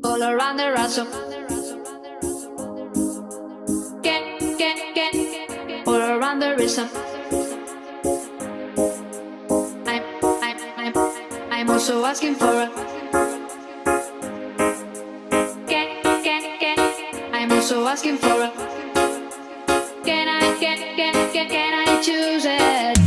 all around the ransom. All around the rhythm. I'm, I'm, I'm, I'm also asking for a. I'm also asking for a. Can I choose it?